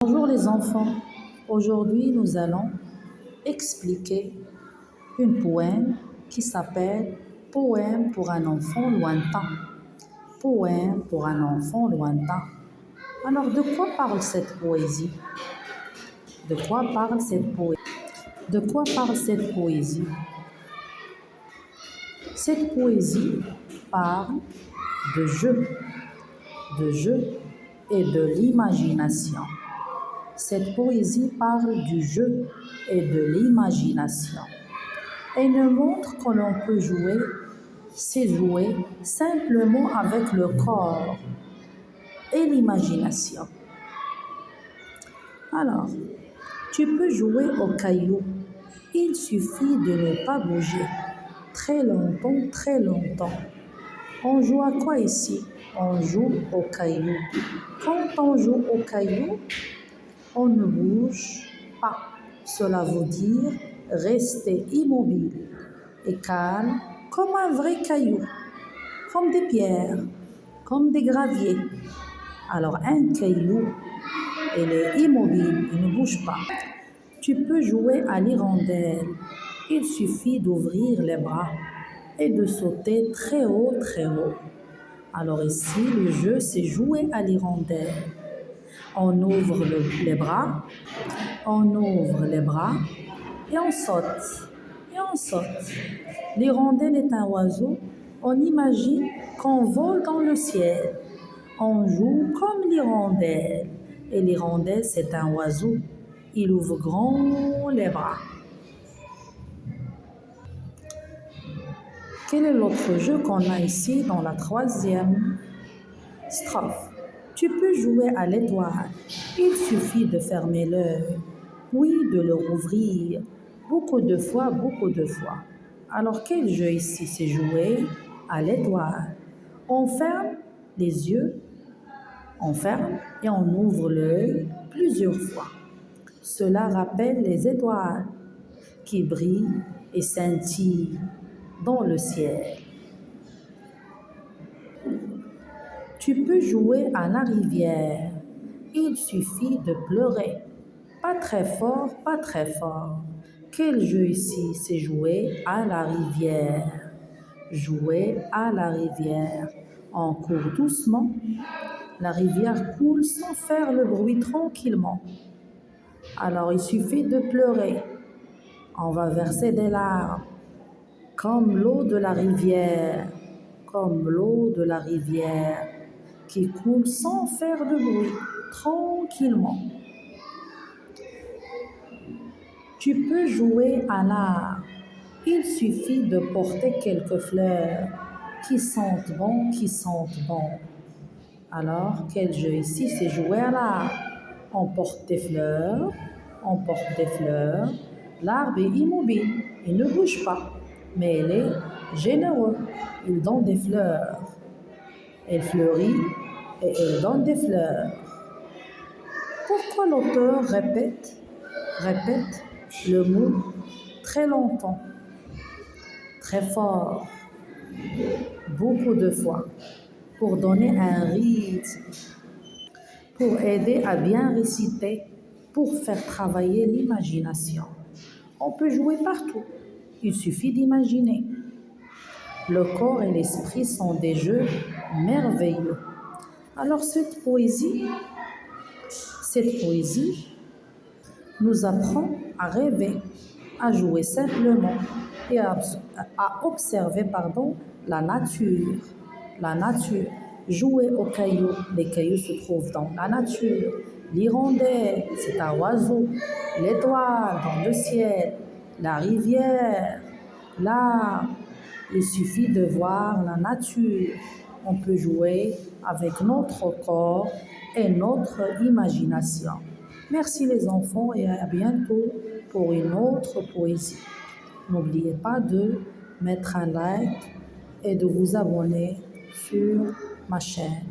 Bonjour les enfants, aujourd'hui nous allons expliquer une poème qui s'appelle Poème pour un enfant lointain. Poème pour un enfant lointain. Alors de quoi parle cette poésie? De quoi parle cette poésie? De quoi parle cette poésie? Cette poésie parle de jeu et de l'imagination. Cette poésie parle du jeu et de l'imagination. Elle nous montre que l'on peut jouer, c'est jouer simplement avec le corps et l'imagination. Alors, tu peux jouer au caillou. Il suffit de ne pas bouger. Très longtemps, très longtemps. On joue à quoi ici? On joue au caillou. Quand on joue au caillou, on ne bouge pas. Cela veut dire rester immobile et calme comme un vrai caillou, comme des pierres, comme des graviers. Alors un caillou, il est immobile, il ne bouge pas. Tu peux jouer à l'hirondelle. Il suffit d'ouvrir les bras et de sauter très haut, très haut. Alors ici, le jeu, c'est jouer à l'hirondelle. On ouvre les bras, et on saute, L'hirondelle est un oiseau, on imagine qu'on vole dans le ciel. On joue comme l'hirondelle, et l'hirondelle c'est un oiseau, il ouvre grand les bras. Quel est l'autre jeu qu'on a ici dans la troisième strophe? Tu peux jouer à l'étoile. Il suffit de fermer l'œil, puis de le rouvrir beaucoup de fois. Alors quel jeu ici? C'est jouer à l'étoile. On ferme les yeux, on ferme et on ouvre l'œil plusieurs fois. Cela rappelle les étoiles qui brillent et scintillent dans le ciel. Tu peux jouer à la rivière. Il suffit de pleurer. Pas très fort, pas très fort. Quel jeu ici? C'est jouer à la rivière. Jouer à la rivière. On court doucement. La rivière coule sans faire le bruit tranquillement. Alors il suffit de pleurer. On va verser des larmes. Comme l'eau de la rivière. Comme l'eau de la rivière qui coule sans faire de bruit, tranquillement. Tu peux jouer à l'art. Il suffit de porter quelques fleurs qui sentent bon. Alors, quel jeu ici? C'est jouer à l'art. On porte des fleurs. L'arbre est immobile, il ne bouge pas, mais il est généreux. Il donne des fleurs. Elle fleurit et elle donne des fleurs. Pourquoi l'auteur répète le mot très longtemps, très fort, beaucoup de fois, pour donner un rythme, pour aider à bien réciter, pour faire travailler l'imagination. On peut jouer partout, il suffit d'imaginer. Le corps et l'esprit sont des jeux merveilleux. Alors cette poésie nous apprend à rêver, à jouer simplement et à observer la nature. Jouer aux cailloux, les cailloux se trouvent dans la nature. L'hirondelle, c'est un oiseau. L'étoile dans le ciel. La rivière, l'arbre. Il suffit de voir la nature. On peut jouer avec notre corps et notre imagination. Merci les enfants et à bientôt pour une autre poésie. N'oubliez pas de mettre un like et de vous abonner sur ma chaîne.